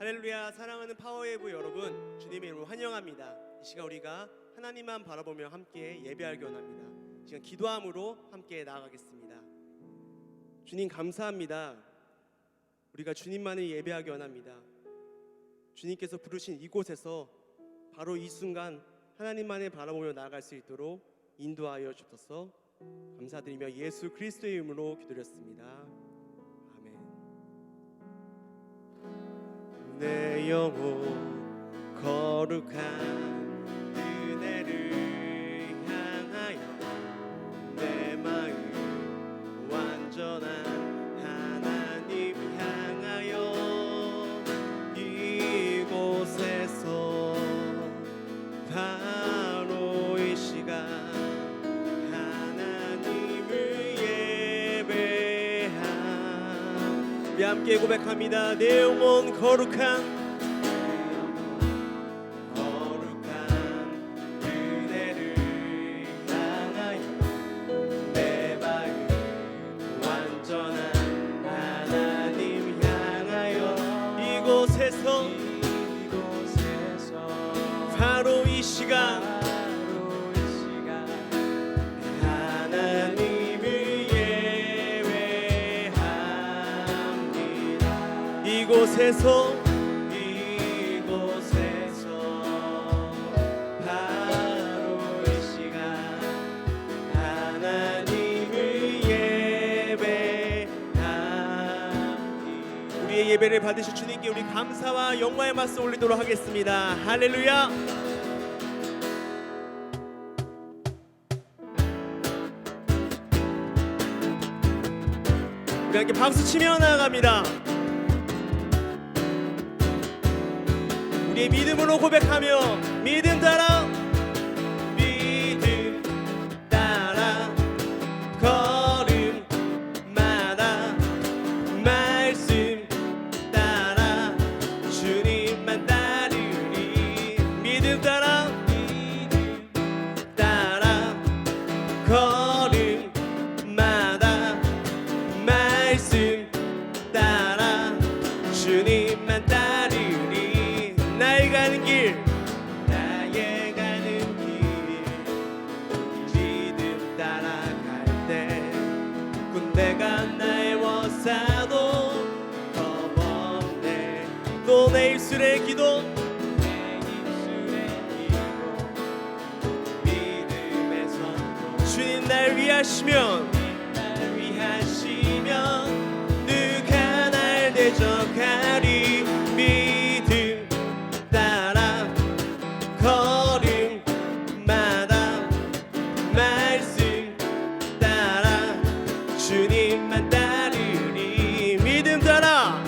할렐루야. 사랑하는 파워웨이브 여러분, 주님의 이름으로 환영합니다. 이 시간 우리가 하나님만 바라보며 함께 예배하기 원합니다. 이 시간 기도함으로 함께 나아가겠습니다. 주님 감사합니다. 우리가 주님만을 예배하기 원합니다. 주님께서 부르신 이곳에서 바로 이 순간 하나님만을 바라보며 나아갈 수 있도록 인도하여 주옵소서. 감사드리며 예수 그리스도의 이름으로 기도드렸습니다. 아멘. 내 영혼 거룩한 은혜를 향하여 내 마음 완전한 하나님 향하여 이곳에서 바로 이 시간 하나님을 예배함. 우리 함께 고백합니다. 내 영혼 거룩한 은혜를 향하여 내 마음 완전한 하나님 향하여 이곳에서 바로 이 시간 하나님을 예배합니다. 이곳에서 바로 이 시간 하나님을 예배합니다. 우리의 예배를 받으실 주님께 우리 감사와 영광의 말씀 올리도록 하겠습니다. 할렐루야. 우리 함께 박수 치며 나아갑니다. 우리의 믿음으로 고백하며 믿음 따라 믿음 따라 걸음마다 말씀 따라 주님만 따르리. 믿음 따라 걸음마다 말씀 따라 주님만 따르리. 나의 가는 길 믿음 따라갈 때 군대가 나의 워사도 겁없네. 또 내 입술의 기도 믿음의 선포 주님 날 위하시면 누가 날 대적하리. 믿음 따라 걸음마다 말씀 따라 주님만 따르리. 믿음 따라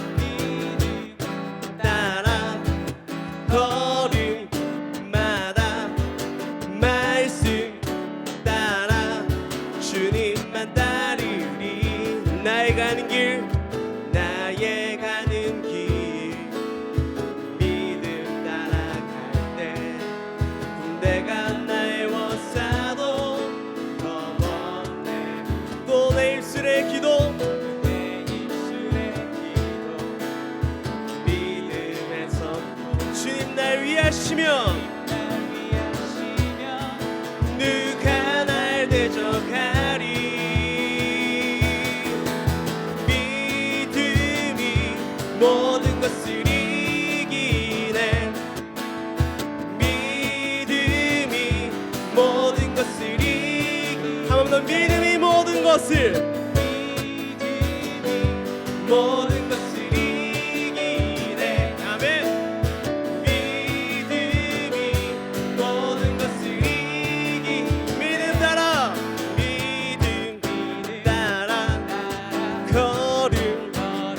걸음마다 말씀 따라 주님만 따르리. 나의 가는 길 믿음 따라갈 때 군대가 나의 워사도 겁없네. 또 내 입술의 기도 믿음의 선포 주님 날 위하시면 누가 날 대적하리. 모든 것을 이기네. 믿음이 모든 것을 이기네. 한 번 더 믿음이 모든 것을 이기네. 아멘. 믿음이 모든 것을 이기네. 믿음 따라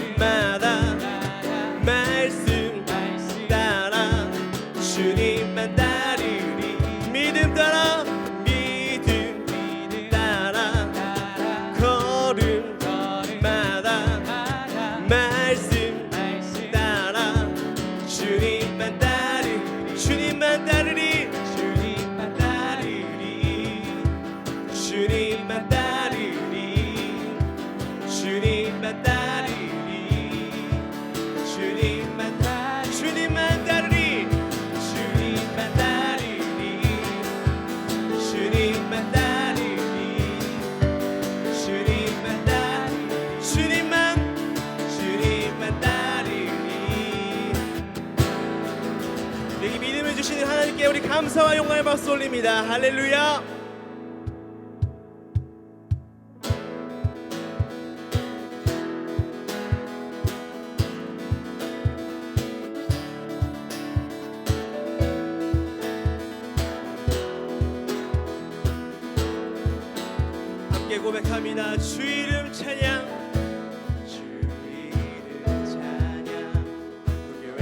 걸음마다 말씀 따라 주님만 따르리. 믿음 따라 걸음마다 감사와 영광의 박수 올립니다. 할렐루야. 함께 고백합니다. 주 이름 찬양, 주 이름 찬양. 부유의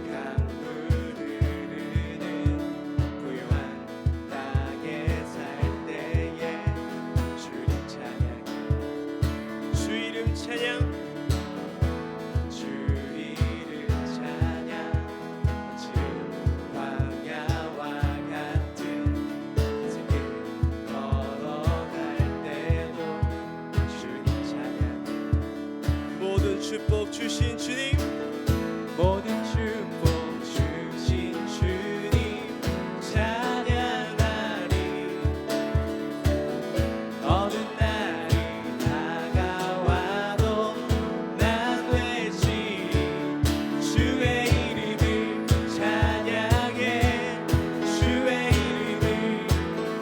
강물을 흐르는 부유한 땅에 살 때에 주 이름 찬양, 주 이름 찬양, 주 이름 찬양. 주 광야와 같은 인생길 걸어갈 때도 주님 찬양. 모든 축복 주신 주님, 모든 축복 주신 주님 찬양하리. 어느 날이 다가와도 난 외치리. 주의 이름을 찬양해. 주의 이름을,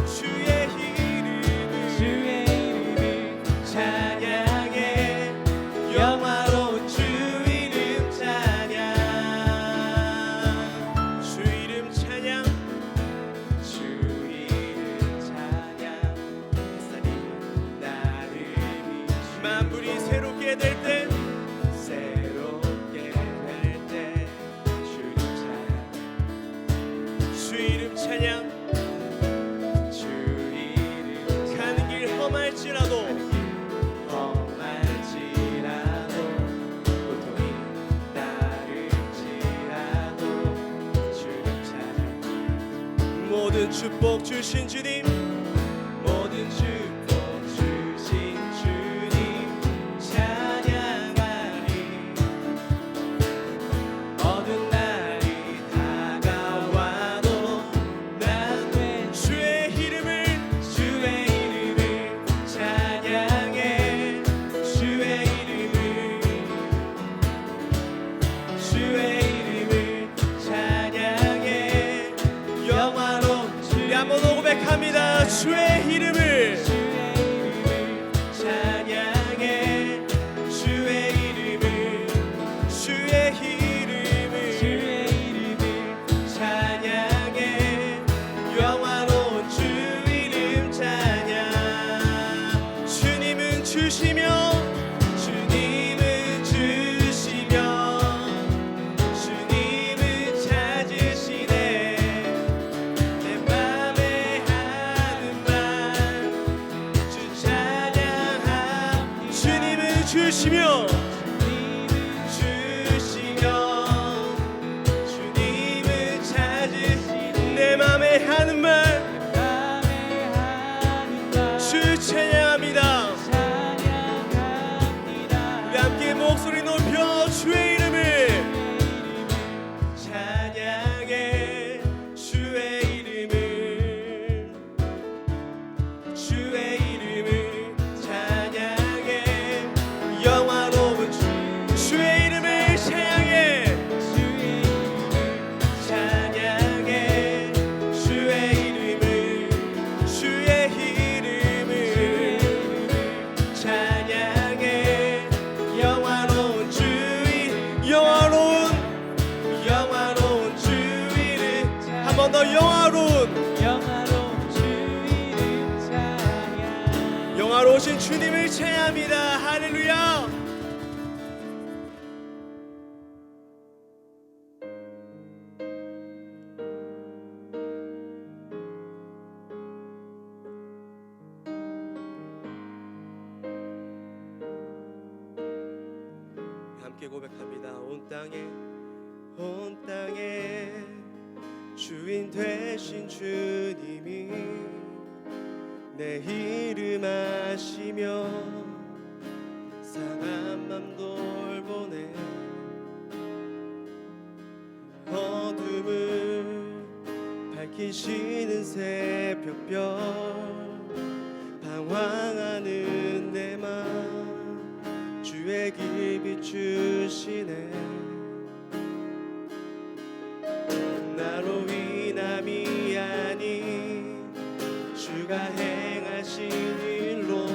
주의 이름을, 주의 이름을 찬양해. 영화로운 주 이름 찬양, 주 이름 찬양, 주 이름 찬양. 햇살이 나를 비추 만물이 새롭게 될 때, 새롭게 될 때 주 이름 찬양, 주 이름 찬양, 주 이름 가는 길 험할지라도, 험할지라도 고통이 따를지라도 주님 찬양. 모든 축복 주신 주님, 모든 축복 주신 주님 찬양하리. 어느 날이 다가와도 난 왜 주의 이름을, 주의 이름을 찬양해. 주의 이름을, 주의 이름을 찬양해. 영화로운 주. 우리 한번 더 고백합니다. 주의 이름을, 주의 이름을 찬양해. 주의 이름을, 주의 이름을, 주의 이름을 찬양해. 영화로운 주 이름 찬양. 주님은 주시며, 주님은 주시며, 주님은 찾으시네. 내 맘에 하는 말, 주 찬양하. 주님은 주시며, 주님은 주시며, 주님은 찾으시네. 내 맘에 하는 말, 주 찬양합니다. 우리 함께 목소리 높여 주의 이름을 찬양해. 주의 이름을, 주의 이름을 찬양해. 영화로운 주의 이름을 찬양해. 주의 이름을 찬양해. 주의 이름을, 주의 이름을 찬양해. 영화로운 주 이름, 영화로운 주 이름. 한 번 더 영화로운 주 이름 찬양. 영화로우신 주님을 찬양합니다. 할렐루야. 함께 고백합니다. 온 땅에 주인 되신 주님이 내 이름 아시며 상한 맘 돌보네. 어둠을 밝히시는 새벽별, 방황하는 내 맘 주의 길 비추시네. 나로 인함이 주가 행하신 일로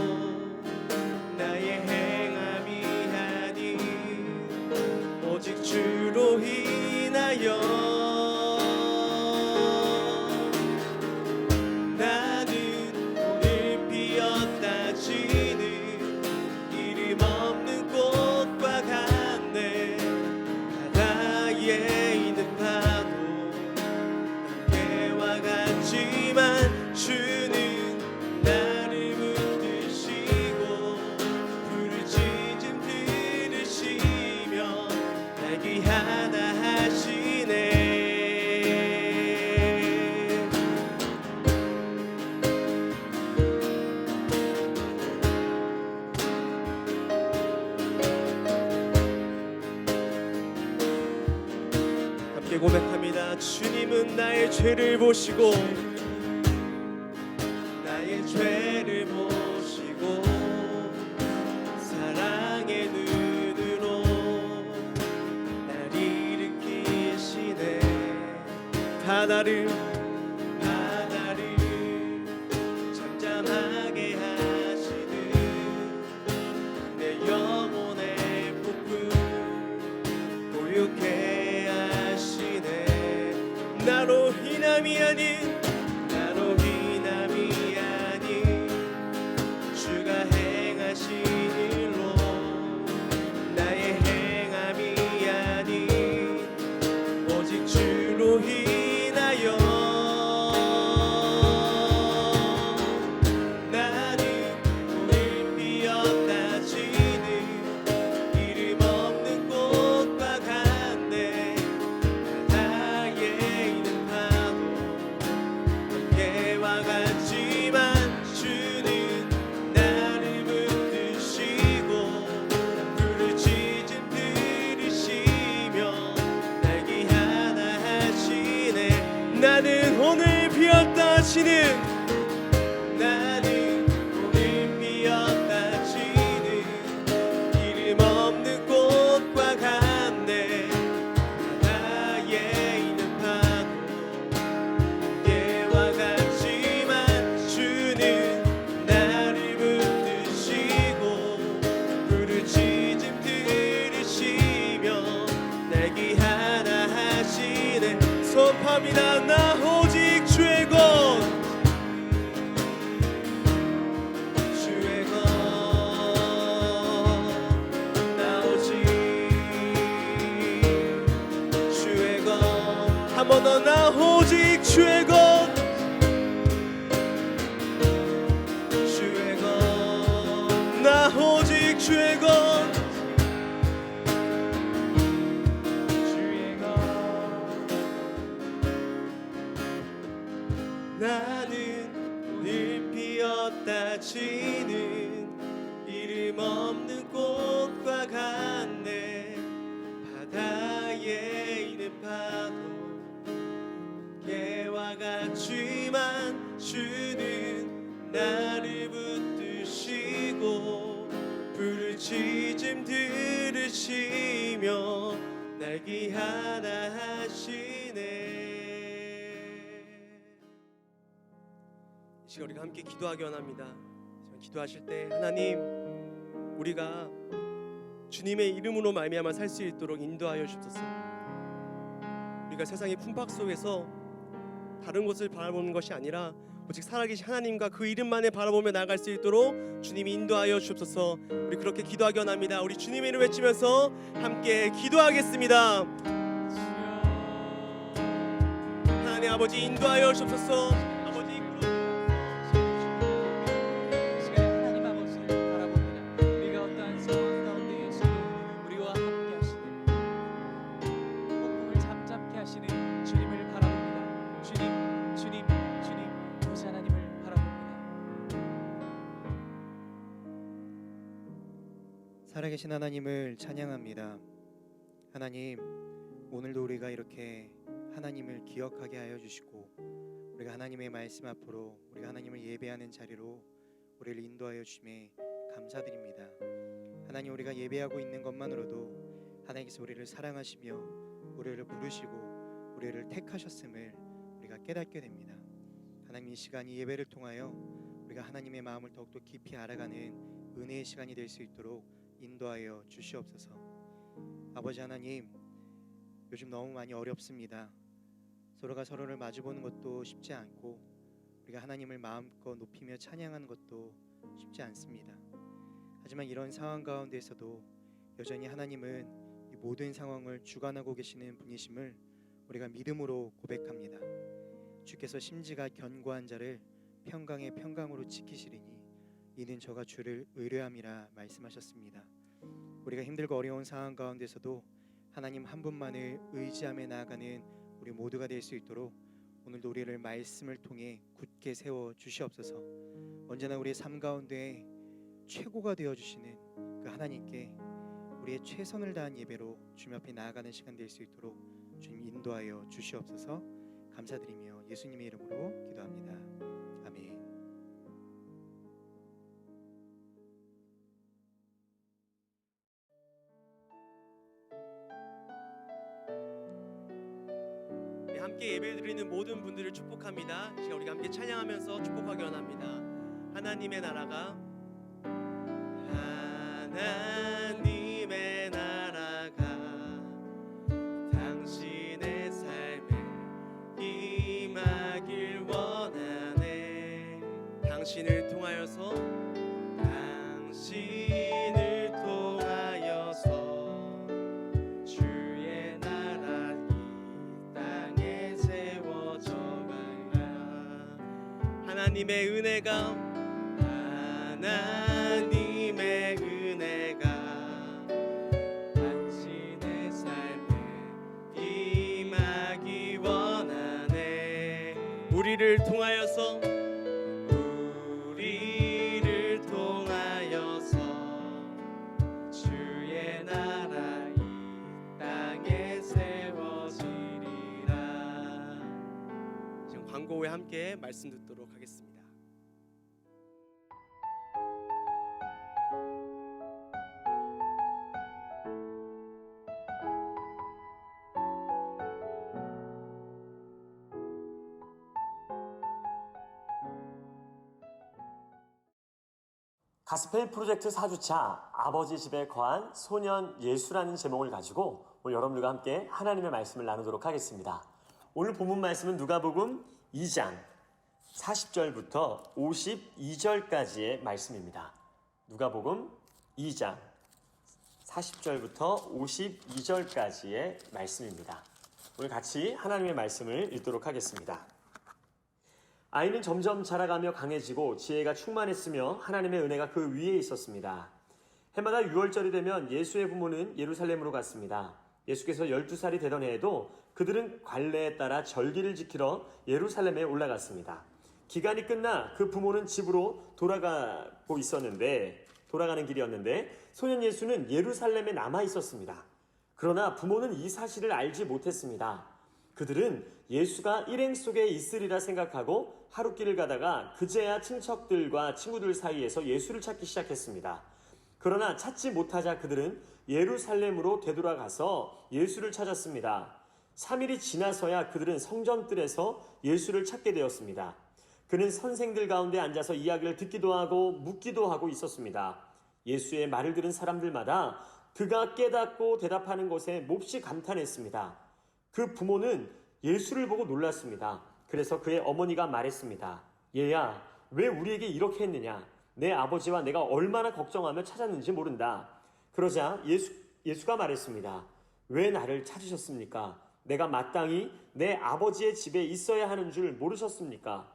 나의 행함이 아니 오직 주로 인하여 나는 오늘 피었다 지는 이름 없는 꽃과 같네. 바다에 있는 파도 함께와 같지만 주는 나를 붙드시고 불을 짖음 들으시며 날 귀하다 하시네. 함께 고백합니다. 주님은 나의 죄를 보시고 나의 죄를 보시고 사랑의 눈으로 날 일으키시네. 바다를 잠잠하게 하시듯 내 영혼의 폭풍 고요케 하시네. 나로 인함이 아닌 주가 행하신 일로 나의 행함이 아닌 오직 주로 인하여 나는 오늘 피었다 지는 이름 없는 꽃과 같네. 바다에 있는 파도 함께와 같지만 주는 나를 붙드시고 불을 짖음 들으시며 날 귀하다 하시네. 나는 오늘 피었다 지는 이름 없는 꽃과 같네. 바다에 있는 파도 함께와 같지만 주는 나를 붙드시고 불을 짖음 들으시며 날 귀하다 하시네. 선포합니다. 나 오직 주의 것 한 번 더. 나 오직 주의 것 나 오직 주의 것 나는 오늘 피었다 지는 이름 없는 꽃과 같네. 바다에 있는 파도 개와 같지만 주는 나를 붙드시고 불을 짖음 들으시며 날 귀하다 하시네. 이 시간 우리가 함께 기도하기 원합니다. 기도하실 때 하나님, 우리가 주님의 이름으로 말미암아 살 수 있도록 인도하여 주옵소서. 우리가 세상의 풍팍 속에서 다른 곳을 바라보는 것이 아니라 오직 살아계신 하나님과 그 이름만을 바라보며 나아갈 수 있도록 주님이 인도하여 주옵소서. 우리 그렇게 기도하기 원합니다. 우리 주님의 이름 외치면서 함께 기도하겠습니다. 하나님 아버지 인도하여 주옵소서. 아버지 하나님 아버지를 바라봅니다. 우리가 어떠한 상황 가운데 있어도 우리와 함께 하시는 폭풍을 잠잠케 하시는 주님을 바라봅니다. 주님 오직 하나님을 바라봅니다. 살아계신 하나님을 찬양합니다. 하나님, 오늘도 우리가 이렇게 하나님을 기억하게 하여 주시고 우리가 하나님의 말씀 앞으로 우리가 하나님을 예배하는 자리로 우리를 인도하여 주심에 감사드립니다. 하나님, 우리가 예배하고 있는 것만으로도 하나님께서 우리를 사랑하시며 우리를 부르시고 우리를 택하셨음을 우리가 깨닫게 됩니다. 하나님 이 시간 이 예배를 통하여 우리가 하나님의 마음을 더욱더 깊이 알아가는 은혜의 시간이 될 수 있도록 인도하여 주시옵소서. 아버지 하나님, 요즘 너무 많이 어렵습니다. 서로가 서로를 마주보는 것도 쉽지 않고 우리가 하나님을 마음껏 높이며 찬양하는 것도 쉽지 않습니다. 하지만 이런 상황 가운데서도 여전히 하나님은 이 모든 상황을 주관하고 계시는 분이심을 우리가 믿음으로 고백합니다. 주께서 심지가 견고한 자를 평강의 평강으로 지키시리니 이는 저가 주를 의뢰함이라 말씀하셨습니다. 우리가 힘들고 어려운 상황 가운데서도 하나님 한 분만을 의지하며 나아가는 우리 모두가 될 수 있도록 오늘도 우리를 말씀을 통해 굳게 세워 주시옵소서. 언제나 우리의 삶 가운데 최고가 되어 주시는 그 하나님께 우리의 최선을 다한 예배로 주님 앞에 나아가는 시간 될 수 있도록 주님 인도하여 주시옵소서. 감사드리며 예수님의 이름으로 기도합니다. 아멘. 네, 함께 예배드리는 모든 분들을 축복합니다. 이 시간 우리가 함께 찬양하면서 축복하기 원합니다. 하나님의 나라가 하나님의 나라가 당신의 삶에 임하길 원하네. 당신을 통하여서 주의 나라 이 땅에 세워져 가라. 하나님의 은혜가 당신의 삶에 임하기 원하네. 우리를 통하여서 주의 나라 이 땅에 세워지리라. 지금 광고 후에 함께 말씀 듣도록 하겠습니다. 가스펠 프로젝트 4주차 아버지 집에 거한 소년 예수라는 제목을 가지고 오늘 여러분들과 함께 하나님의 말씀을 나누도록 하겠습니다. 오늘 본문 말씀은 누가복음 2장 40절부터 52절까지의 말씀입니다. 누가복음 2장 40절부터 52절까지의 말씀입니다. 오늘 같이 하나님의 말씀을 읽도록 하겠습니다. 아이는 점점 자라가며 강해지고 지혜가 충만했으며 하나님의 은혜가 그 위에 있었습니다. 해마다 6월절이 되면 예수의 부모는 예루살렘으로 갔습니다. 예수께서 12살이 되던 해에도 그들은 관례에 따라 절기를 지키러 예루살렘에 올라갔습니다. 기간이 끝나 그 부모는 집으로 돌아가는 길이었는데 소년 예수는 예루살렘에 남아 있었습니다. 그러나 부모는 이 사실을 알지 못했습니다. 그들은 예수가 일행 속에 있으리라 생각하고 하룻길을 가다가 그제야 친척들과 친구들 사이에서 예수를 찾기 시작했습니다. 그러나 찾지 못하자 그들은 예루살렘으로 되돌아가서 예수를 찾았습니다. 3일이 지나서야 그들은 성전뜰에서 예수를 찾게 되었습니다. 그는 선생들 가운데 앉아서 이야기를 듣기도 하고 묻기도 하고 있었습니다. 예수의 말을 들은 사람들마다 그가 깨닫고 대답하는 것에 몹시 감탄했습니다. 그 부모는 예수를 보고 놀랐습니다. 그래서 그의 어머니가 말했습니다. 얘야, 왜 우리에게 이렇게 했느냐? 내 아버지와 내가 얼마나 걱정하며 찾았는지 모른다. 그러자 예수가 말했습니다. 왜 나를 찾으셨습니까? 내가 마땅히 내 아버지의 집에 있어야 하는 줄 모르셨습니까?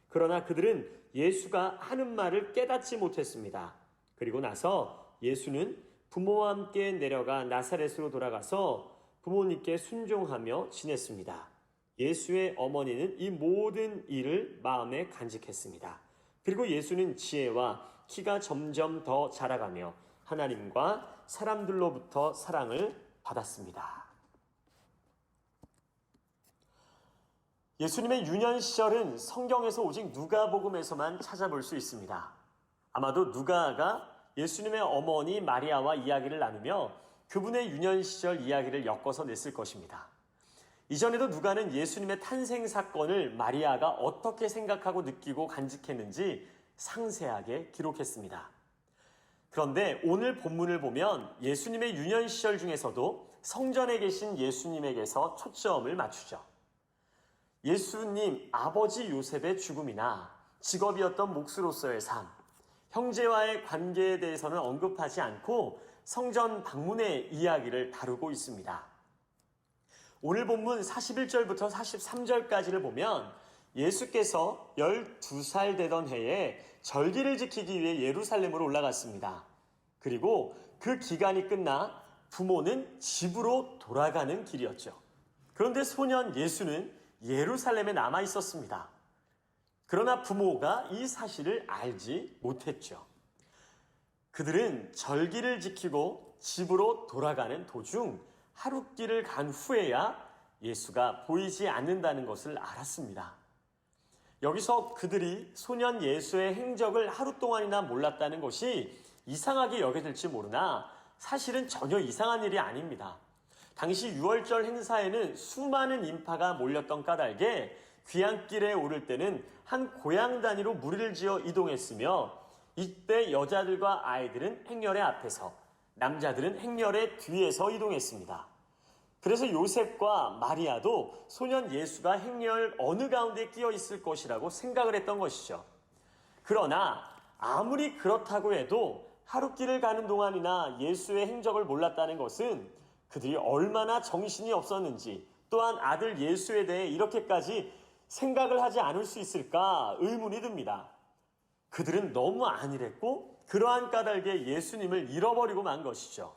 그러나 그들은 예수가 하는 말을 깨닫지 못했습니다. 그리고 나서 예수는 부모와 함께 내려가 나사렛으로 돌아가서 부모님께 순종하며 지냈습니다. 예수의 어머니는 이 모든 일을 마음에 간직했습니다. 그리고 예수는 지혜와 키가 점점 더 자라가며 하나님과 사람들로부터 사랑을 받았습니다. 예수님의 유년 시절은 성경에서 오직 누가복음에서만 찾아볼 수 있습니다. 아마도 누가가 예수님의 어머니 마리아와 이야기를 나누며 그분의 유년 시절 이야기를 엮어서 냈을 것입니다. 이전에도 누가는 예수님의 탄생 사건을 마리아가 어떻게 생각하고 느끼고 간직했는지 상세하게 기록했습니다. 그런데 오늘 본문을 보면 예수님의 유년 시절 중에서도 성전에 계신 예수님에게서 초점을 맞추죠. 예수님 아버지 요셉의 죽음이나 직업이었던 목수로서의 삶, 형제와의 관계에 대해서는 언급하지 않고 성전 방문의 이야기를 다루고 있습니다. 오늘 본문 41절부터 43절까지를 보면 예수께서 12살 되던 해에 절기를 지키기 위해 예루살렘으로 올라갔습니다. 그리고 그 기간이 끝나 부모는 집으로 돌아가는 길이었죠. 그런데 소년 예수는 예루살렘에 남아 있었습니다. 그러나 부모가 이 사실을 알지 못했죠. 그들은 절기를 지키고 집으로 돌아가는 도중 하룻길을 간 후에야 예수가 보이지 않는다는 것을 알았습니다. 여기서 그들이 소년 예수의 행적을 하루 동안이나 몰랐다는 것이 이상하게 여겨질지 모르나 사실은 전혀 이상한 일이 아닙니다. 당시 유월절 행사에는 수많은 인파가 몰렸던 까닭에 귀향길에 오를 때는 한 고향 단위로 무리를 지어 이동했으며 이때 여자들과 아이들은 행렬의 앞에서, 남자들은 행렬의 뒤에서 이동했습니다. 그래서 요셉과 마리아도 소년 예수가 행렬 어느 가운데 끼어 있을 것이라고 생각을 했던 것이죠. 그러나 아무리 그렇다고 해도 하룻길을 가는 동안이나 예수의 행적을 몰랐다는 것은 그들이 얼마나 정신이 없었는지, 또한 아들 예수에 대해 이렇게까지 생각을 하지 않을 수 있을까 의문이 듭니다. 그들은 너무 안일했고 그러한 까닭에 예수님을 잃어버리고 만 것이죠.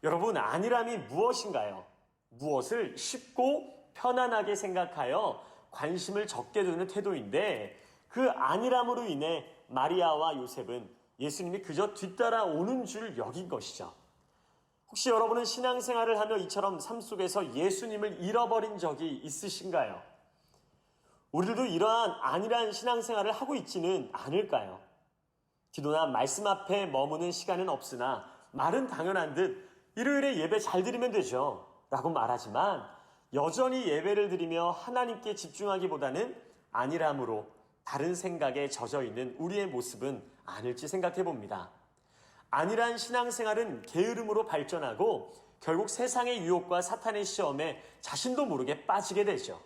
여러분, 안일함이 무엇인가요? 무엇을 쉽고 편안하게 생각하여 관심을 적게 두는 태도인데, 그 안일함으로 인해 마리아와 요셉은 예수님이 그저 뒤따라오는 줄 여긴 것이죠. 혹시 여러분은 신앙생활을 하며 이처럼 삶 속에서 예수님을 잃어버린 적이 있으신가요? 우리들도 이러한 안일한 신앙생활을 하고 있지는 않을까요? 기도나 말씀 앞에 머무는 시간은 없으나 말은 당연한 듯 일요일에 예배 잘 드리면 되죠 라고 말하지만 여전히 예배를 드리며 하나님께 집중하기보다는 안일함으로 다른 생각에 젖어 있는 우리의 모습은 아닐지 생각해 봅니다. 안일한 신앙생활은 게으름으로 발전하고 결국 세상의 유혹과 사탄의 시험에 자신도 모르게 빠지게 되죠.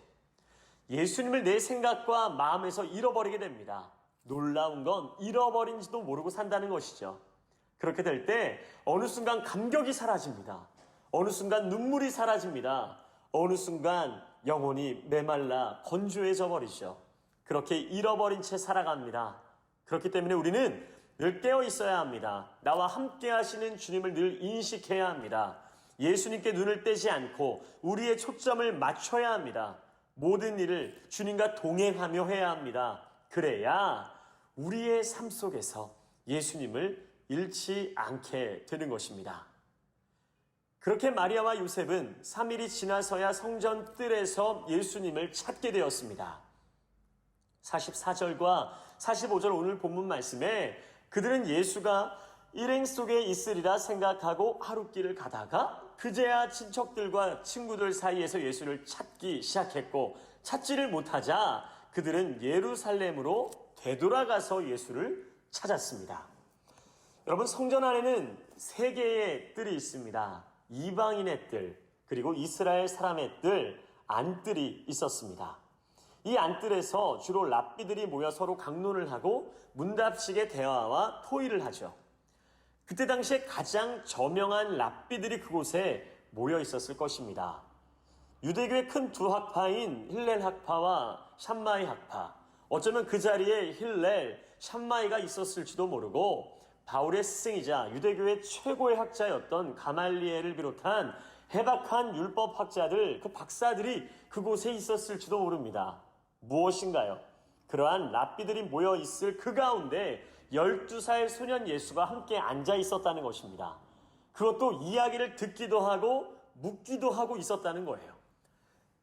예수님을 내 생각과 마음에서 잃어버리게 됩니다. 놀라운 건 잃어버린지도 모르고 산다는 것이죠. 그렇게 될 때 어느 순간 감격이 사라집니다. 어느 순간 눈물이 사라집니다. 어느 순간 영혼이 메말라 건조해져 버리죠. 그렇게 잃어버린 채 살아갑니다. 그렇기 때문에 우리는 늘 깨어 있어야 합니다. 나와 함께 하시는 주님을 늘 인식해야 합니다. 예수님께 눈을 떼지 않고 우리의 초점을 맞춰야 합니다. 모든 일을 주님과 동행하며 해야 합니다. 그래야 우리의 삶 속에서 예수님을 잃지 않게 되는 것입니다. 그렇게 마리아와 요셉은 3일이 지나서야 성전 뜰에서 예수님을 찾게 되었습니다. 44절과 45절 오늘 본문 말씀에 그들은 예수가 일행 속에 있으리라 생각하고 하룻길을 가다가 그제야 친척들과 친구들 사이에서 예수를 찾기 시작했고, 찾지를 못하자 그들은 예루살렘으로 되돌아가서 예수를 찾았습니다. 여러분, 성전 안에는 세 개의 뜰이 있습니다. 이방인의 뜰, 그리고 이스라엘 사람의 뜰, 안뜰이 있었습니다. 이 안뜰에서 주로 랍비들이 모여 서로 강론을 하고 문답식의 대화와 토의를 하죠. 그때 당시에 가장 저명한 랍비들이 그곳에 모여 있었을 것입니다. 유대교의 큰 두 학파인 힐렐 학파와 샴마이 학파, 어쩌면 그 자리에 힐렐, 샴마이가 있었을지도 모르고 바울의 스승이자 유대교의 최고의 학자였던 가말리엘을 비롯한 해박한 율법학자들, 그 박사들이 그곳에 있었을지도 모릅니다. 무엇인가요? 그러한 랍비들이 모여 있을 그 가운데 12살 소년 예수가 함께 앉아 있었다는 것입니다. 그것도 이야기를 듣기도 하고 묻기도 하고 있었다는 거예요.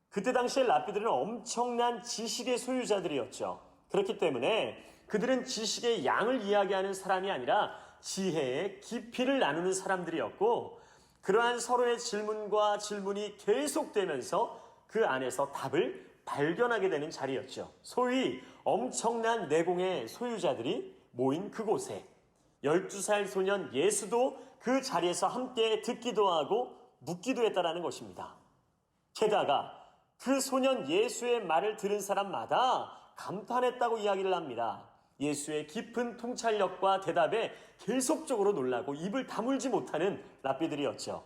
그때 당시에 랍비들은 엄청난 지식의 소유자들이었죠. 그렇기 때문에 그들은 지식의 양을 이야기하는 사람이 아니라 지혜의 깊이를 나누는 사람들이었고, 그러한 서로의 질문과 질문이 계속되면서 그 안에서 답을 발견하게 되는 자리였죠. 소위 엄청난 내공의 소유자들이 모인 그곳에 12살 소년 예수도 그 자리에서 함께 듣기도 하고 묻기도 했다라는 것입니다. 게다가 그 소년 예수의 말을 들은 사람마다 감탄했다고 이야기를 합니다. 예수의 깊은 통찰력과 대답에 계속적으로 놀라고 입을 다물지 못하는 랍비들이었죠.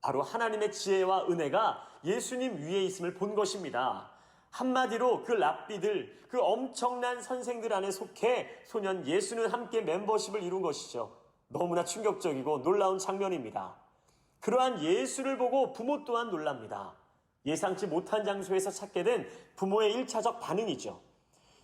바로 하나님의 지혜와 은혜가 예수님 위에 있음을 본 것입니다. 한마디로 그 랍비들, 그 엄청난 선생들 안에 속해 소년 예수는 함께 멤버십을 이룬 것이죠. 너무나 충격적이고 놀라운 장면입니다. 그러한 예수를 보고 부모 또한 놀랍니다. 예상치 못한 장소에서 찾게 된 부모의 1차적 반응이죠.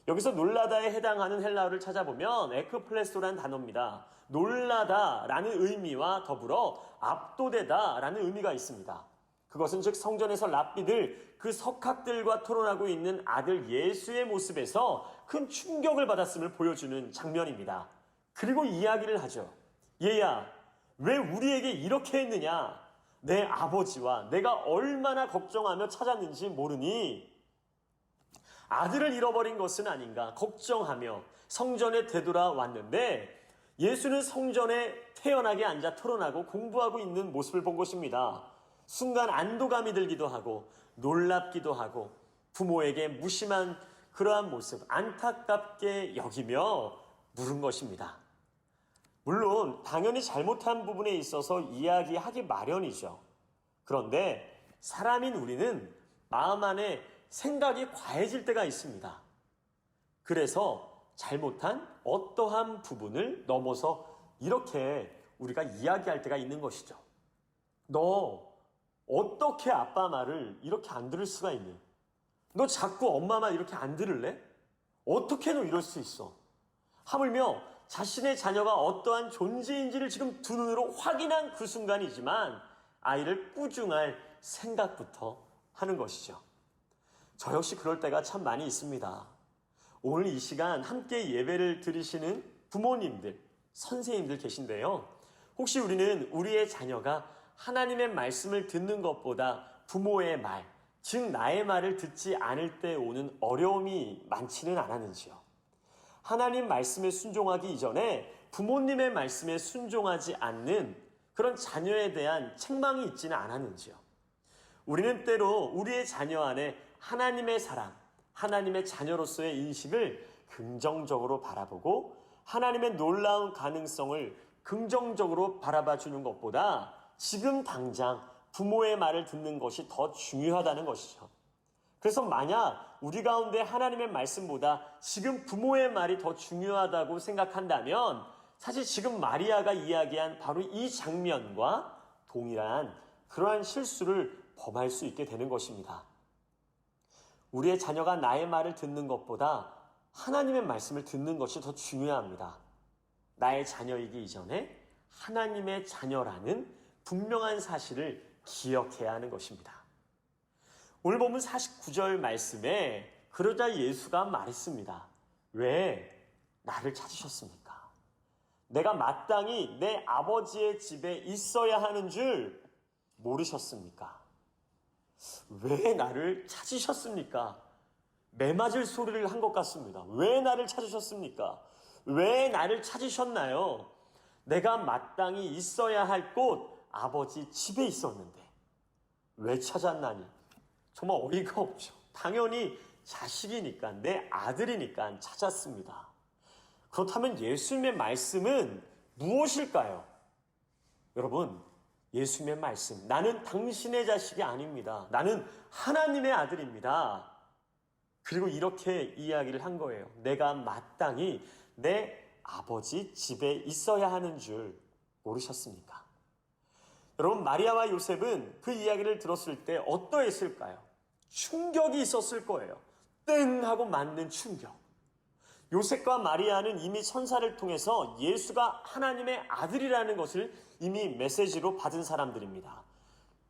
여기서 놀라다에 해당하는 헬라어를 찾아보면 에크플레소라는 단어입니다. 놀라다라는 의미와 더불어 압도되다라는 의미가 있습니다. 그것은 즉 성전에서 랍비들, 그 석학들과 토론하고 있는 아들 예수의 모습에서 큰 충격을 받았음을 보여주는 장면입니다. 그리고 이야기를 하죠. 얘야, 왜 우리에게 이렇게 했느냐? 내 아버지와 내가 얼마나 걱정하며 찾았는지 모르니? 아들을 잃어버린 것은 아닌가 걱정하며 성전에 되돌아왔는데 예수는 성전에 태연하게 앉아 토론하고 공부하고 있는 모습을 본 것입니다. 순간 안도감이 들기도 하고 놀랍기도 하고 부모에게 무심한 그러한 모습 안타깝게 여기며 물은 것입니다. 물론 당연히 잘못한 부분에 있어서 이야기하기 마련이죠. 그런데 사람인 우리는 마음 안에 생각이 과해질 때가 있습니다. 그래서 잘못한 어떠한 부분을 넘어서 이렇게 우리가 이야기할 때가 있는 것이죠. 너 어떻게 아빠 말을 이렇게 안 들을 수가 있니? 너 자꾸 엄마 말 이렇게 안 들을래? 어떻게 너 이럴 수 있어? 하물며 자신의 자녀가 어떠한 존재인지를 지금 두 눈으로 확인한 그 순간이지만 아이를 꾸중할 생각부터 하는 것이죠. 저 역시 그럴 때가 참 많이 있습니다. 오늘 이 시간 함께 예배를 드리시는 부모님들, 선생님들 계신데요. 혹시 우리는 우리의 자녀가 하나님의 말씀을 듣는 것보다 부모의 말, 즉 나의 말을 듣지 않을 때 오는 어려움이 많지는 않았는지요? 하나님 말씀에 순종하기 이전에 부모님의 말씀에 순종하지 않는 그런 자녀에 대한 책망이 있지는 않았는지요? 우리는 때로 우리의 자녀 안에 하나님의 사랑, 하나님의 자녀로서의 인식을 긍정적으로 바라보고 하나님의 놀라운 가능성을 긍정적으로 바라봐 주는 것보다 지금 당장 부모의 말을 듣는 것이 더 중요하다는 것이죠. 그래서 만약 우리 가운데 하나님의 말씀보다 지금 부모의 말이 더 중요하다고 생각한다면 사실 지금 마리아가 이야기한 바로 이 장면과 동일한 그러한 실수를 범할 수 있게 되는 것입니다. 우리의 자녀가 나의 말을 듣는 것보다 하나님의 말씀을 듣는 것이 더 중요합니다. 나의 자녀이기 이전에 하나님의 자녀라는 분명한 사실을 기억해야 하는 것입니다. 오늘 본문 49절 말씀에 그러자 예수가 말했습니다. 왜 나를 찾으셨습니까? 내가 마땅히 내 아버지의 집에 있어야 하는 줄 모르셨습니까? 왜 나를 찾으셨습니까? 매맞을 소리를 한 것 같습니다. 왜 나를 찾으셨습니까? 왜 나를 찾으셨나요? 내가 마땅히 있어야 할 곳 아버지 집에 있었는데 왜 찾았나니? 정말 어이가 없죠. 당연히 자식이니까 내 아들이니까 찾았습니다. 그렇다면 예수님의 말씀은 무엇일까요? 여러분, 예수님의 말씀, 나는 당신의 자식이 아닙니다. 나는 하나님의 아들입니다. 그리고 이렇게 이야기를 한 거예요. 내가 마땅히 내 아버지 집에 있어야 하는 줄 모르셨습니까? 여러분, 마리아와 요셉은 그 이야기를 들었을 때 어떠했을까요? 충격이 있었을 거예요. 땡 하고 맞는 충격. 요셉과 마리아는 이미 천사를 통해서 예수가 하나님의 아들이라는 것을 이미 메시지로 받은 사람들입니다.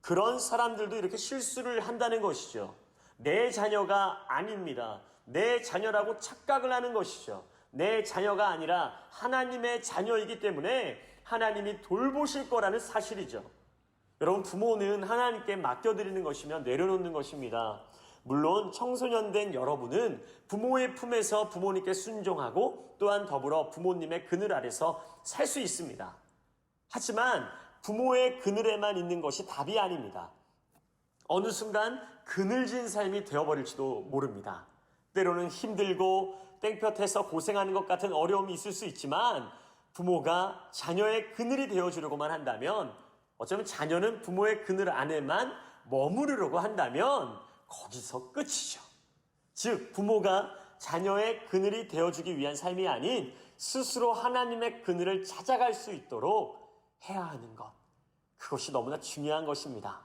그런 사람들도 이렇게 실수를 한다는 것이죠. 내 자녀가 아닙니다. 내 자녀라고 착각을 하는 것이죠. 내 자녀가 아니라 하나님의 자녀이기 때문에 하나님이 돌보실 거라는 사실이죠. 여러분, 부모는 하나님께 맡겨드리는 것이면 내려놓는 것입니다. 물론 청소년 된 여러분은 부모의 품에서 부모님께 순종하고 또한 더불어 부모님의 그늘 아래서 살 수 있습니다. 하지만 부모의 그늘에만 있는 것이 답이 아닙니다. 어느 순간 그늘진 삶이 되어버릴지도 모릅니다. 때로는 힘들고 땡볕에서 고생하는 것 같은 어려움이 있을 수 있지만 부모가 자녀의 그늘이 되어주려고만 한다면, 어쩌면 자녀는 부모의 그늘 안에만 머무르려고 한다면 거기서 끝이죠. 즉 부모가 자녀의 그늘이 되어주기 위한 삶이 아닌 스스로 하나님의 그늘을 찾아갈 수 있도록 해야 하는 것, 그것이 너무나 중요한 것입니다.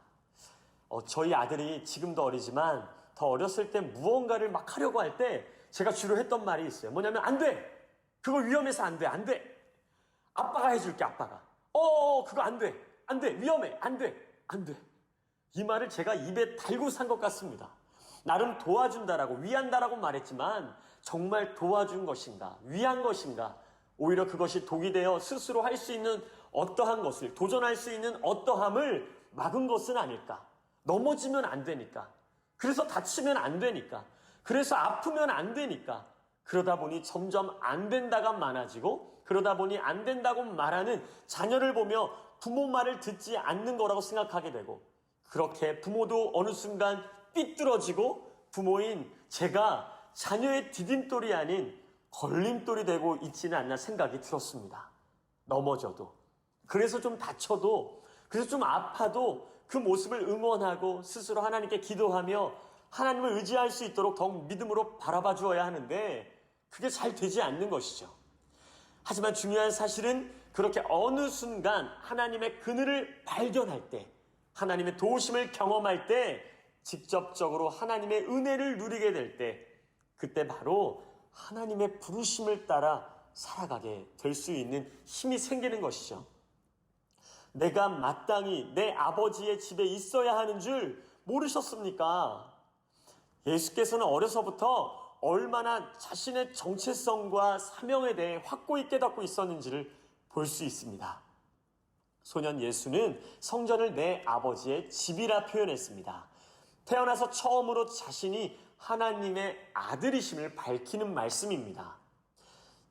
저희 아들이 지금도 어리지만 더 어렸을 때 무언가를 막 하려고 할 때 제가 주로 했던 말이 있어요. 뭐냐면 안 돼! 그거 위험해서 안 돼! 안 돼! 아빠가 해줄게, 아빠가. 그거 안 돼! 안 돼! 위험해! 안 돼! 안 돼! 이 말을 제가 입에 달고 산 것 같습니다. 나름 도와준다라고, 위한다라고 말했지만 정말 도와준 것인가, 위한 것인가, 오히려 그것이 독이 되어 스스로 할 수 있는 어떠한 것을, 도전할 수 있는 어떠함을 막은 것은 아닐까. 넘어지면 안 되니까, 그래서 다치면 안 되니까, 그래서 아프면 안 되니까, 그러다 보니 점점 안 된다가 많아지고, 그러다 보니 안 된다고 말하는 자녀를 보며 부모 말을 듣지 않는 거라고 생각하게 되고, 그렇게 부모도 어느 순간 삐뚤어지고 부모인 제가 자녀의 디딤돌이 아닌 걸림돌이 되고 있지는 않나 생각이 들었습니다. 넘어져도, 그래서 좀 다쳐도, 그래서 좀 아파도 그 모습을 응원하고 스스로 하나님께 기도하며 하나님을 의지할 수 있도록 더욱 믿음으로 바라봐 주어야 하는데 그게 잘 되지 않는 것이죠. 하지만 중요한 사실은 그렇게 어느 순간 하나님의 그늘을 발견할 때, 하나님의 도우심을 경험할 때, 직접적으로 하나님의 은혜를 누리게 될 때, 그때 바로 하나님의 부르심을 따라 살아가게 될 수 있는 힘이 생기는 것이죠. 내가 마땅히 내 아버지의 집에 있어야 하는 줄 모르셨습니까? 예수께서는 어려서부터 얼마나 자신의 정체성과 사명에 대해 확고히 깨닫고 있었는지를 볼 수 있습니다. 소년 예수는 성전을 내 아버지의 집이라 표현했습니다. 태어나서 처음으로 자신이 하나님의 아들이심을 밝히는 말씀입니다.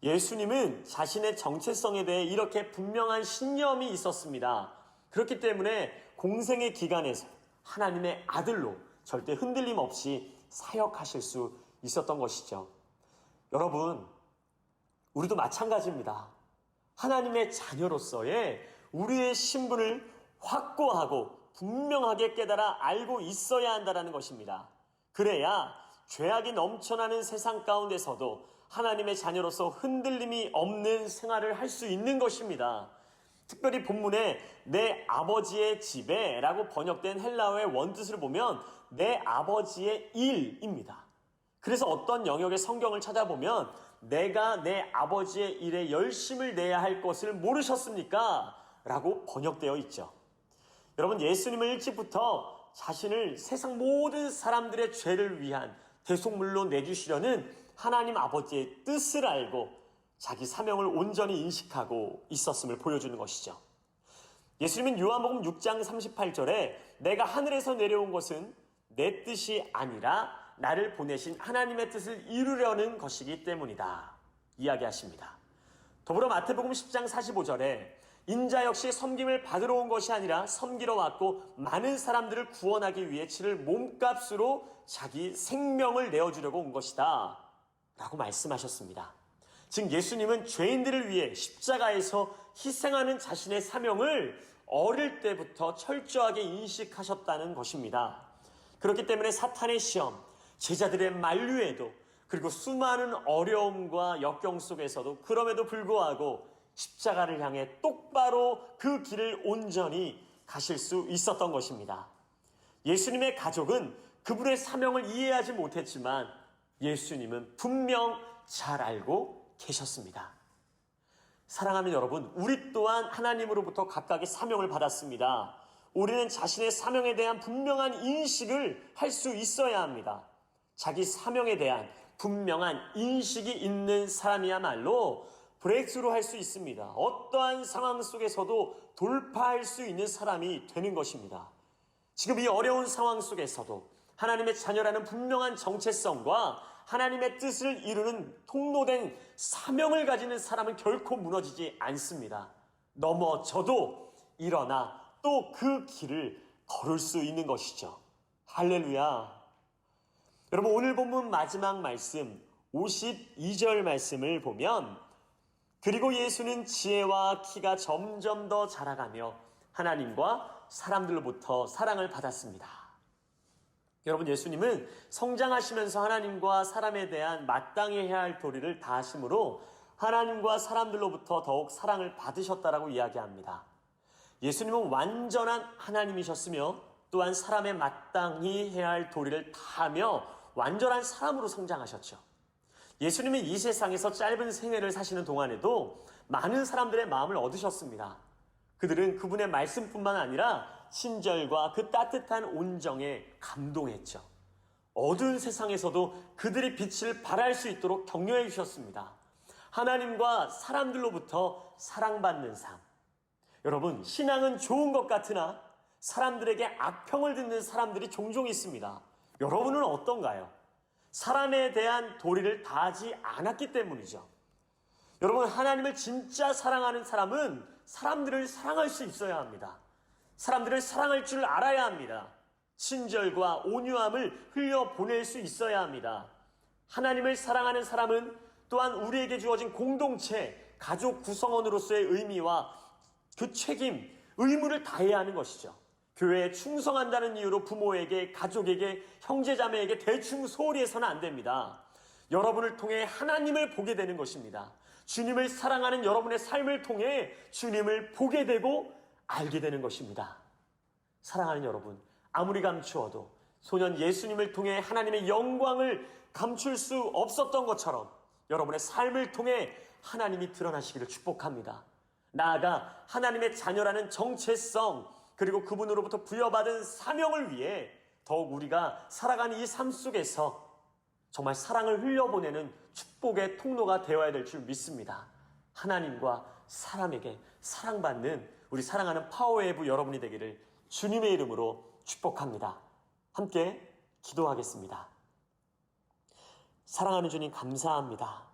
예수님은 자신의 정체성에 대해 이렇게 분명한 신념이 있었습니다. 그렇기 때문에 공생의 기간에서 하나님의 아들로 절대 흔들림 없이 사역하실 수 있었던 것이죠. 여러분, 우리도 마찬가지입니다. 하나님의 자녀로서의 우리의 신분을 확고하고 분명하게 깨달아 알고 있어야 한다는 것입니다. 그래야 죄악이 넘쳐나는 세상 가운데서도 하나님의 자녀로서 흔들림이 없는 생활을 할 수 있는 것입니다. 특별히 본문에 내 아버지의 집에 라고 번역된 헬라어의 원뜻을 보면 내 아버지의 일입니다. 그래서 어떤 영역의 성경을 찾아보면 내가 내 아버지의 일에 열심을 내야 할 것을 모르셨습니까? 라고 번역되어 있죠. 여러분, 예수님은 일찍부터 자신을 세상 모든 사람들의 죄를 위한 대속물로 내주시려는 하나님 아버지의 뜻을 알고 자기 사명을 온전히 인식하고 있었음을 보여주는 것이죠. 예수님은 요한복음 6장 38절에 내가 하늘에서 내려온 것은 내 뜻이 아니라 나를 보내신 하나님의 뜻을 이루려는 것이기 때문이다 이야기하십니다. 더불어 마태복음 10장 45절에 인자 역시 섬김을 받으러 온 것이 아니라 섬기러 왔고 많은 사람들을 구원하기 위해 치를 몸값으로 자기 생명을 내어주려고 온 것이다 라고 말씀하셨습니다. 즉 예수님은 죄인들을 위해 십자가에서 희생하는 자신의 사명을 어릴 때부터 철저하게 인식하셨다는 것입니다. 그렇기 때문에 사탄의 시험, 제자들의 만류에도, 그리고 수많은 어려움과 역경 속에서도 그럼에도 불구하고 십자가를 향해 똑바로 그 길을 온전히 가실 수 있었던 것입니다. 예수님의 가족은 그분의 사명을 이해하지 못했지만 예수님은 분명 잘 알고 계셨습니다. 사랑하는 여러분, 우리 또한 하나님으로부터 각각의 사명을 받았습니다. 우리는 자신의 사명에 대한 분명한 인식을 할 수 있어야 합니다. 자기 사명에 대한 분명한 인식이 있는 사람이야말로 브레이크스루 할 수 있습니다. 어떠한 상황 속에서도 돌파할 수 있는 사람이 되는 것입니다. 지금 이 어려운 상황 속에서도 하나님의 자녀라는 분명한 정체성과 하나님의 뜻을 이루는 통로된 사명을 가지는 사람은 결코 무너지지 않습니다. 넘어져도 일어나 또 그 길을 걸을 수 있는 것이죠. 할렐루야. 여러분, 오늘 본문 마지막 말씀 52절 말씀을 보면, 그리고 예수는 지혜와 키가 점점 더 자라가며 하나님과 사람들로부터 사랑을 받았습니다. 여러분, 예수님은 성장하시면서 하나님과 사람에 대한 마땅히 해야 할 도리를 다하심으로 하나님과 사람들로부터 더욱 사랑을 받으셨다라고 이야기합니다. 예수님은 완전한 하나님이셨으며 또한 사람에 마땅히 해야 할 도리를 다하며 완전한 사람으로 성장하셨죠. 예수님은 이 세상에서 짧은 생애를 사시는 동안에도 많은 사람들의 마음을 얻으셨습니다. 그들은 그분의 말씀뿐만 아니라 친절과 그 따뜻한 온정에 감동했죠. 어두운 세상에서도 그들의 빛을 발할 수 있도록 격려해 주셨습니다. 하나님과 사람들로부터 사랑받는 삶. 여러분, 신앙은 좋은 것 같으나 사람들에게 악평을 듣는 사람들이 종종 있습니다. 여러분은 어떤가요? 사람에 대한 도리를 다하지 않았기 때문이죠. 여러분, 하나님을 진짜 사랑하는 사람은 사람들을 사랑할 수 있어야 합니다. 사람들을 사랑할 줄 알아야 합니다. 친절과 온유함을 흘려보낼 수 있어야 합니다. 하나님을 사랑하는 사람은 또한 우리에게 주어진 공동체, 가족 구성원으로서의 의미와 그 책임, 의무를 다해야 하는 것이죠. 교회에 충성한다는 이유로 부모에게, 가족에게, 형제자매에게 대충 소홀히 해서는 안 됩니다. 여러분을 통해 하나님을 보게 되는 것입니다. 주님을 사랑하는 여러분의 삶을 통해 주님을 보게 되고 알게 되는 것입니다. 사랑하는 여러분, 아무리 감추어도 소년 예수님을 통해 하나님의 영광을 감출 수 없었던 것처럼 여러분의 삶을 통해 하나님이 드러나시기를 축복합니다. 나아가 하나님의 자녀라는 정체성, 그리고 그분으로부터 부여받은 사명을 위해 더욱 우리가 살아가는 이 삶 속에서 정말 사랑을 흘려보내는 축복의 통로가 되어야 될 줄 믿습니다. 하나님과 사람에게 사랑받는 우리 사랑하는 파워웨이브 여러분이 되기를 주님의 이름으로 축복합니다. 함께 기도하겠습니다. 사랑하는 주님, 감사합니다.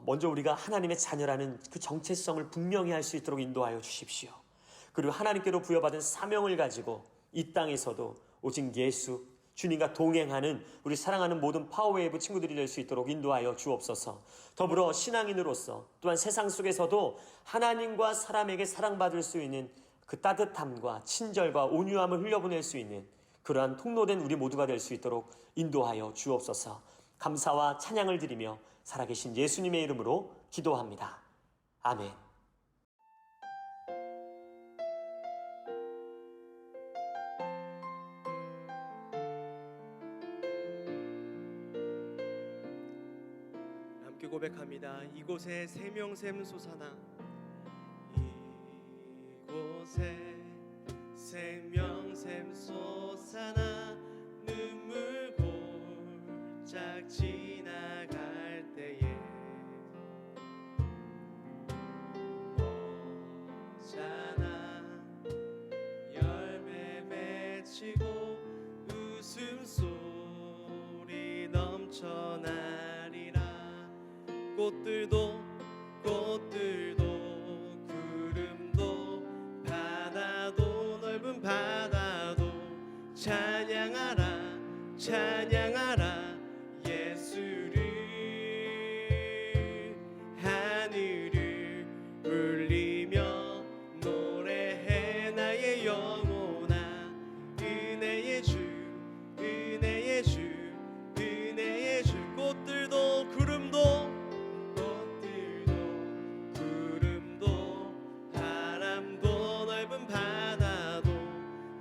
먼저 우리가 하나님의 자녀라는 그 정체성을 분명히 할 수 있도록 인도하여 주십시오. 그리고 하나님께로 부여받은 사명을 가지고 이 땅에서도 오직 예수, 주님과 동행하는 우리 사랑하는 모든 파워웨이브 친구들이 될 수 있도록 인도하여 주옵소서. 더불어 신앙인으로서 또한 세상 속에서도 하나님과 사람에게 사랑받을 수 있는 그 따뜻함과 친절과 온유함을 흘려보낼 수 있는 그러한 통로된 우리 모두가 될 수 있도록 인도하여 주옵소서. 감사와 찬양을 드리며 살아계신 예수님의 이름으로 기도합니다. 아멘. 함께 고백합니다. 이곳에 생명샘 솟아나, 이곳에 생명샘 솟아나, 눈물 골짝 지나갈 때에 오잖아, 열매 맺히고 웃음소리 넘쳐나리라. 꽃들도 구름도 바다도 넓은 바다도 찬양하라 찬양하라 예수를. 하늘을 울리며 노래해 나의 영혼아, 은혜의 주 은혜의 주 은혜의 주. 꽃들도 구름도 바람도 넓은 바다도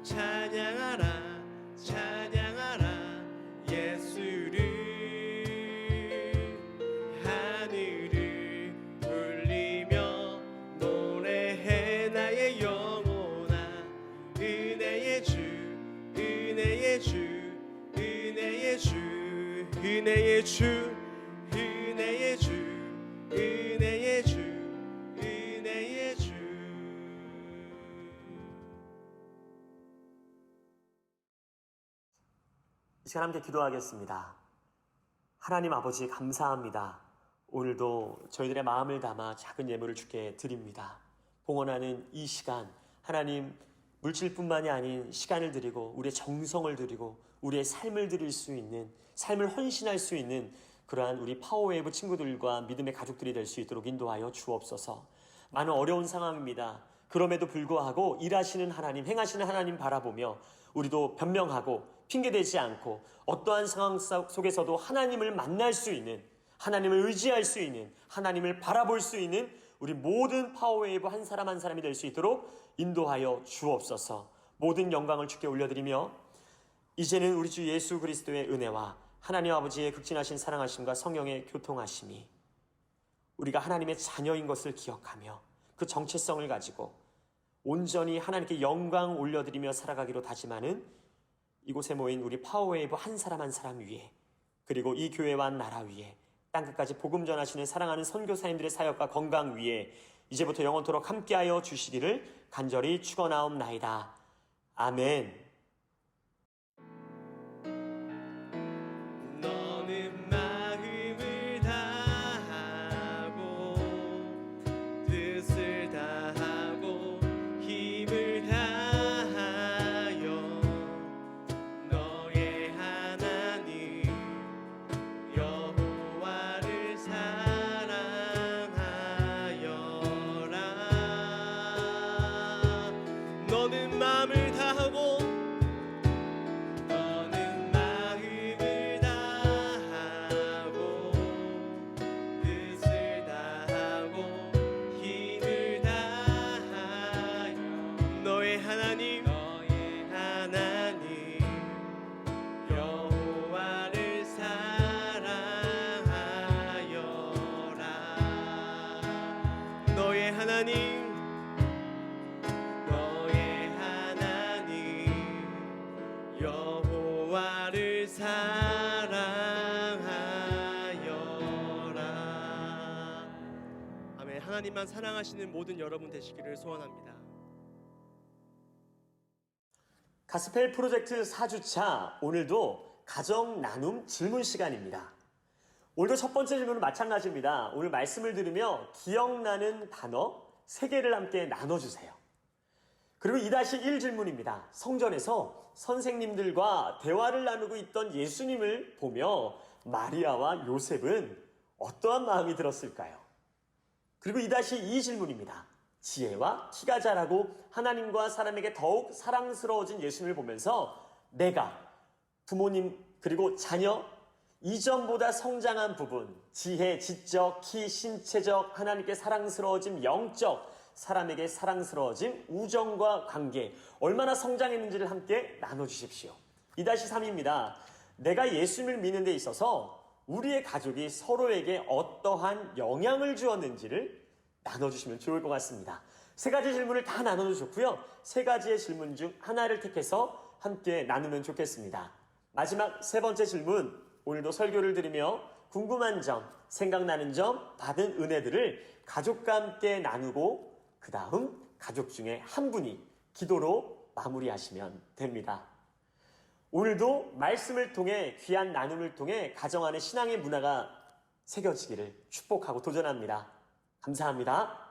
찬양하라 찬양하라 예수를. 하늘을 울리며 노래해 나의 영혼아, 은혜의 주 은혜의 주 은혜의 주 은혜의 주 은혜의 주 은혜의 이 시간 함께 기도하겠습니다. 하나님 아버지 감사합니다. 오늘도 저희들의 마음을 담아 작은 예물을 주께 드립니다. 봉헌하는 이 시간, 하나님 물질뿐만이 아닌 시간을 드리고 우리의 정성을 드리고 우리의 삶을 드릴 수 있는, 삶을 헌신할 수 있는 그러한 우리 파워웨이브 친구들과 믿음의 가족들이 될 수 있도록 인도하여 주옵소서. 많은 어려운 상황입니다. 그럼에도 불구하고 일하시는 하나님, 행하시는 하나님 바라보며 우리도 변명하고 핑계대지 않고 어떠한 상황 속에서도 하나님을 만날 수 있는, 하나님을 의지할 수 있는, 하나님을 바라볼 수 있는 우리 모든 파워웨이브 한 사람 한 사람이 될 수 있도록 인도하여 주옵소서. 모든 영광을 주께 올려드리며 이제는 우리 주 예수 그리스도의 은혜와 하나님 아버지의 극진하신 사랑하심과 성령의 교통하심이 우리가 하나님의 자녀인 것을 기억하며 그 정체성을 가지고 온전히 하나님께 영광 올려드리며 살아가기로 다짐하는 이곳에 모인 우리 파워웨이브 한 사람 한 사람 위에, 그리고 이 교회와 나라 위에, 땅끝까지 복음 전하시는 사랑하는 선교사님들의 사역과 건강 위에 이제부터 영원토록 함께하여 주시기를 간절히 축원하옵나이다. 아멘. 너는 마음을 다하고 뜻을 다하고 힘을 다하여 너의 하나님 여호와를 사랑하여라. 너는 마음을 다하고 여호와를 사랑하여라. 아멘. 하나님만 사랑하시는 모든 여러분 되시기를 소원합니다. 가스펠 프로젝트 4주차, 오늘도 가정 나눔 질문 시간입니다. 오늘도 첫 번째 질문은 마찬가지입니다. 오늘 말씀을 들으며 기억나는 단어 3개를 함께 나눠주세요. 그리고 2-1 질문입니다. 성전에서 선생님들과 대화를 나누고 있던 예수님을 보며 마리아와 요셉은 어떠한 마음이 들었을까요? 그리고 2-2 질문입니다. 지혜와 키가 자라고 하나님과 사람에게 더욱 사랑스러워진 예수님을 보면서 내가 부모님 그리고 자녀 이전보다 성장한 부분, 지혜, 지적, 키, 신체적, 하나님께 사랑스러워짐, 영적, 사람에게 사랑스러워짐, 우정과 관계, 얼마나 성장했는지를 함께 나눠주십시오. 2-3입니다. 내가 예수님을 믿는 데 있어서 우리의 가족이 서로에게 어떠한 영향을 주었는지를 나눠주시면 좋을 것 같습니다. 3가지 질문을 다 나눠주셨고요. 3가지의 질문 중 하나를 택해서 함께 나누면 좋겠습니다. 마지막 3번째 질문, 오늘도 설교를 들으며 궁금한 점, 생각나는 점, 받은 은혜들을 가족과 함께 나누고 그 다음 가족 중에 한 분이 기도로 마무리하시면 됩니다. 오늘도 말씀을 통해 귀한 나눔을 통해 가정 안에 신앙의 문화가 새겨지기를 축복하고 도전합니다. 감사합니다.